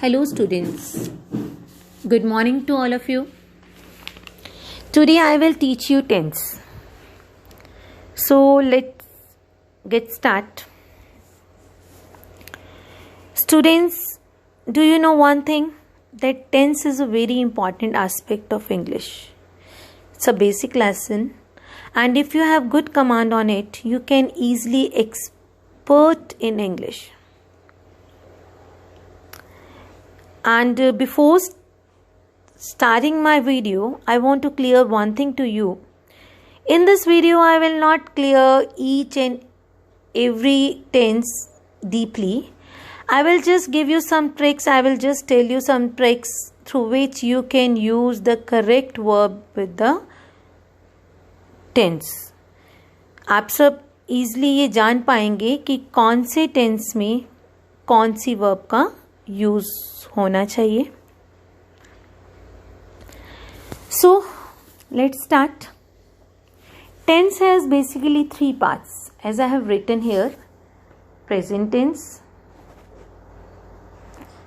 Hello students, good morning to all of you. Today I will teach you tense. So let's get start. Students, do you know one thing? That tense is a very important aspect of English. It's a basic lesson, and if you have good command on it, you can easily expert in English. And before starting my video, I want to clear one thing to you. In this video, I will not clear each and every tense deeply. I will just give you some tricks. I will just tell you some tricks through which you can use the correct verb with the tense. आप सब easily ये जान पाएंगे कि कौन से tense में कौन सी verb का use होना चाहिए. So let's start. Tense has basically three parts, as I have written here. Present tense,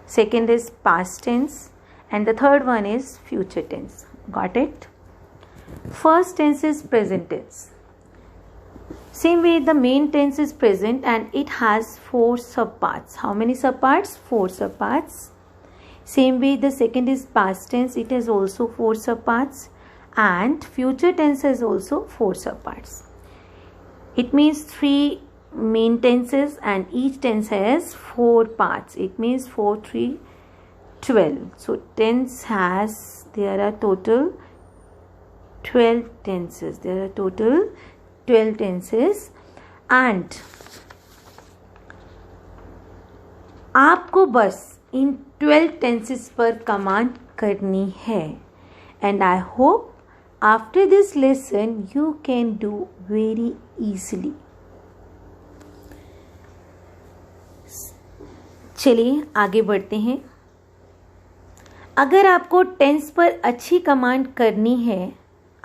second is past tense, and the third one is future tense. Got it? First tense is present tense. Same way, the main tense is present and it has four subparts. How many subparts? Four subparts. Same way, the second is past tense. It has also four subparts, and future tense has also four subparts. It means three main tenses and each tense has four parts. It means 4, 3, 12. So tense has, there are total 12 tenses. There are total 12 tenses, and आपको बस इन 12 tenses पर command करनी है. And I hope after this lesson you can do very easily. चलिए आगे बढ़ते हैं. अगर आपको टेंस पर अच्छी कमांड करनी है,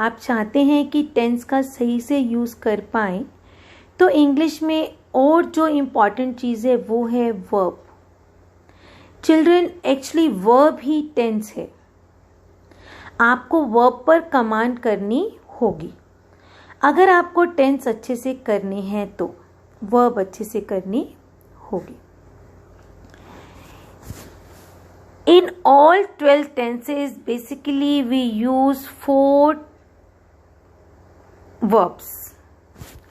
आप चाहते हैं कि टेंस का सही से यूज़ कर पाएँ, तो इंग्लिश में और जो इम्पॉर्टेंट चीज़ है वो है वर्ब. चिल्ड्रन, एक्चुअली वर्ब ही टेंस है. आपको वर्ब पर कमांड करनी होगी. अगर आपको टेंस अच्छे से करनी है तो वर्ब अच्छे से करनी होगी. In all 12 tenses, basically we use 4 verbs.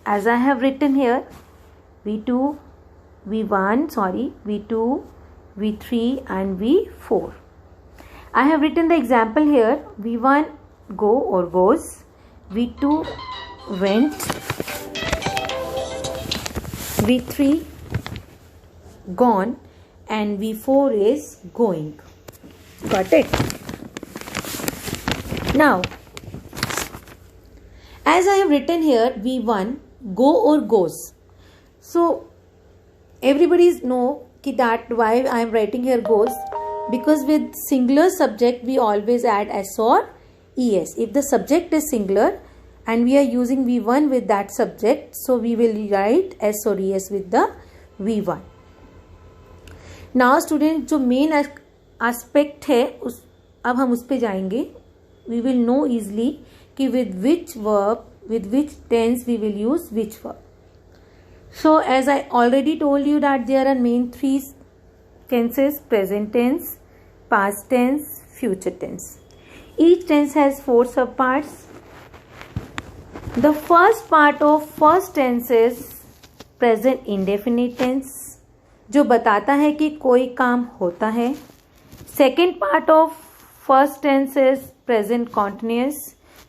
As I have written here, V2, V2, V3 and V4. I have written the example here. V1 go or goes, V2 went, V3 gone, and V4 is going. Got it? Now, as I have written here, V1 go or goes. So everybody know that why I am writing here goes, because with singular subject we always add s or es. If the subject is singular and we are using V1 with that subject, so we will write s or es with the V1. Now student, जो main aspect है उस अब हम उस पे जाएंगे. We will know easily कि with which verb, with which tense we will use which verb. So as I already told you that there are main three tenses: present tense, past tense, future tense. Each tense has four subparts. The first part of first tense is present indefinite tense, जो बताता है कि कोई काम होता है. Second part of first tense is present continuous,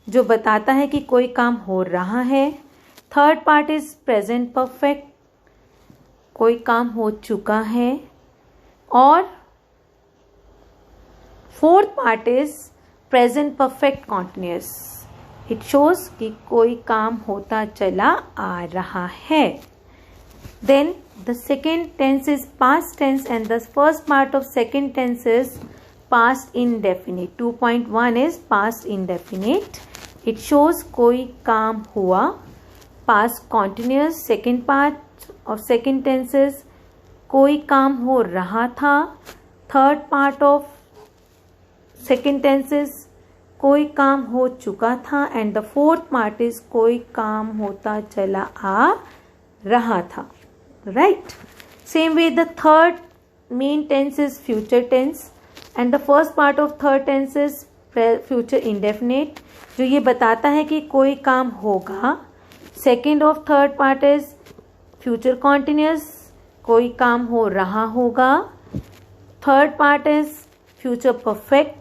जो बताता है कि कोई काम हो रहा है. Third part is present perfect, कोई काम हो चुका है. और fourth part is present perfect continuous. It shows कि कोई काम होता चला आ रहा है. Then the second tense is past tense and the first part of second tense is past indefinite. 2.1 is past indefinite. It shows कोई काम हुआ. Past continuous, second part of second tense is कोई काम हो रहा था. Third part of second tense is कोई काम हो चुका था, and the fourth part is कोई काम होता चला आ रहा था. Right. Same way the third main tense is future tense, and the first part of third tense is future indefinite, जो ये बताता है कि कोई काम होगा. Second of third part is future continuous, कोई काम हो रहा होगा. Third part is future perfect,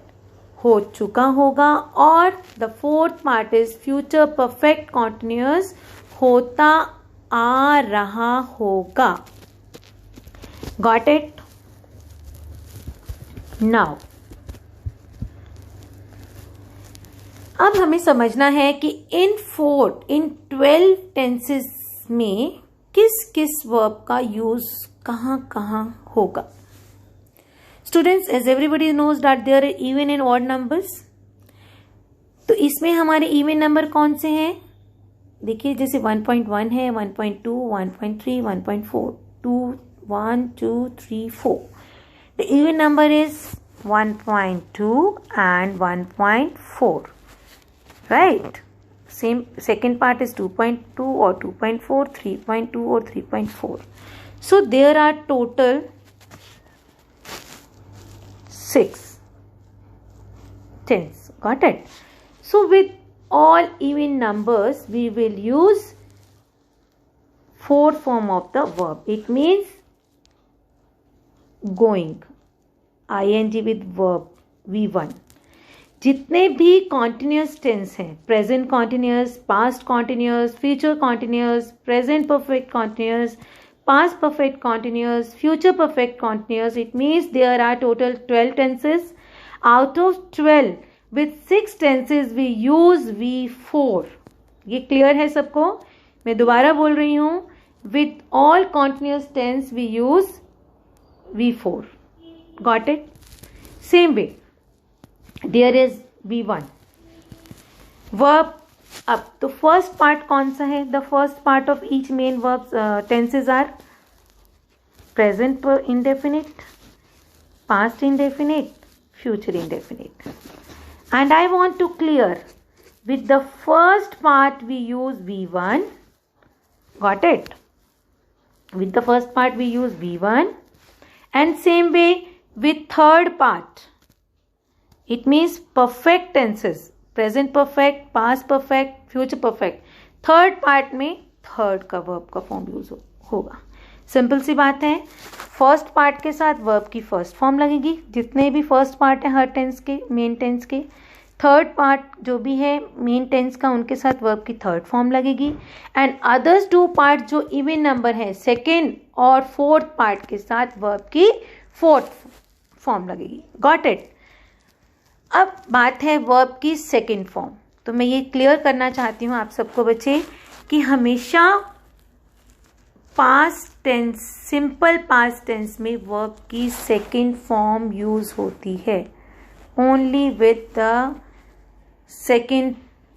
हो चुका होगा. और the fourth part is future perfect continuous, होता आ रहा होगा. Got it? नाउ अब हमें समझना है कि इन 12 टेंसेस में किस किस वर्ब का यूज कहाँ कहाँ होगा. Students, as everybody knows that there are even and odd numbers. तो इसमें हमारे इवन नंबर कौन से हैं? देखिए, जैसे 1.1 है, 1.2, 1.3, 1.4, 2, 1, 2, 3, 4. The even number is 1.2 and 1.4. Right. Same second part is 2.2 or 2.4, 3.2 or 3.4. So there are total 6 tens. Got it? So with all even numbers, we will use fourth form of the verb. It means going. ing with verb V1. जितने भी continuous tense हैं, present continuous, past continuous, future continuous, present perfect continuous, past perfect continuous, future perfect continuous, it means there are total 12 tenses. Out of 12 with 6 tenses we use V4. ये clear है सबको? मैं दोबारा बोल रही हूँ. with all continuous tense we use V4. Got it? Same way there is V1 verb. अब तो फर्स्ट पार्ट कौन सा है? The first part of each main verb tenses are present indefinite, past indefinite, future indefinite. And I want to clear, with the first part we use V1. Got it? With the first part we use V1, and same way with third part. It means perfect tenses, present perfect, past perfect, future perfect. Third part में third का verb का form use होगा. Simple सी बात है. First part के साथ verb की first form लगेगी, जितने भी फर्स्ट पार्ट है हर टेंस के, मेन टेंस के. थर्ड पार्ट जो भी है मेन टेंस का, उनके साथ वर्ब की थर्ड फॉर्म लगेगी. एंड अदर्स 2 पार्ट जो इवन नंबर है, सेकेंड और फोर्थ पार्ट के साथ वर्ब की फोर्थ फॉर्म लगेगी. Got it? अब बात है वर्ब की सेकेंड फॉर्म. तो मैं ये क्लियर करना चाहती हूँ आप सबको बच्चे कि हमेशा past tense, simple past tense में वर्ब की सेकेंड फॉर्म यूज होती है. Only with the second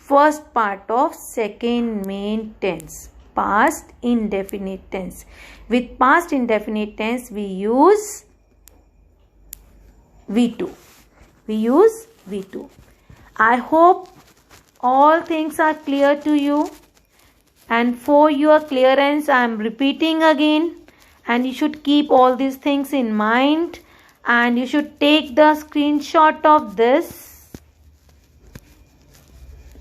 first part of second main tense, past indefinite tense. With past indefinite tense we use V2. We use V2. I hope all things are clear to you, and for your clearance I am repeating again, and you should keep all these things in mind, and you should take the screenshot of this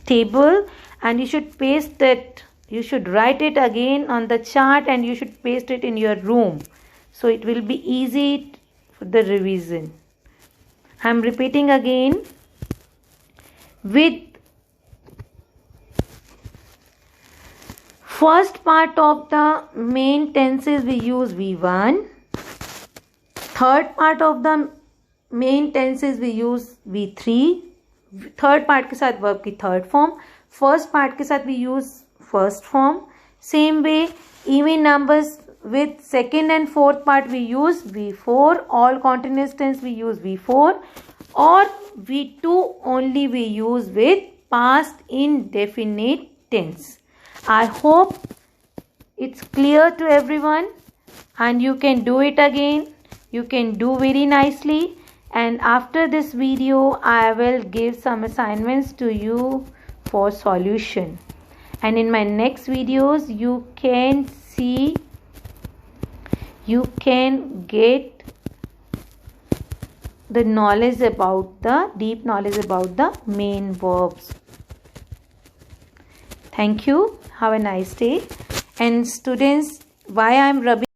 table and you should paste it. You should write it again on the chart and you should paste it in your room, so it will be easy for the revision. I am repeating again. With first part of the main tenses we use V1. Third part of the main tenses we use V3. Third part के साथ verb की third form, first part के साथ we use first form. Same way even numbers with second and fourth part we use V4. All continuous tense we use V4, or V2 only we use with past indefinite tense. I hope it's clear to everyone and you can do it again. you can do very nicely. And after this video, I will give some assignments to you for solution. And in my next videos, you can see, you can get the knowledge about the deep knowledge about the main verbs. Thank you. Have a nice day. And students, why I am rubbing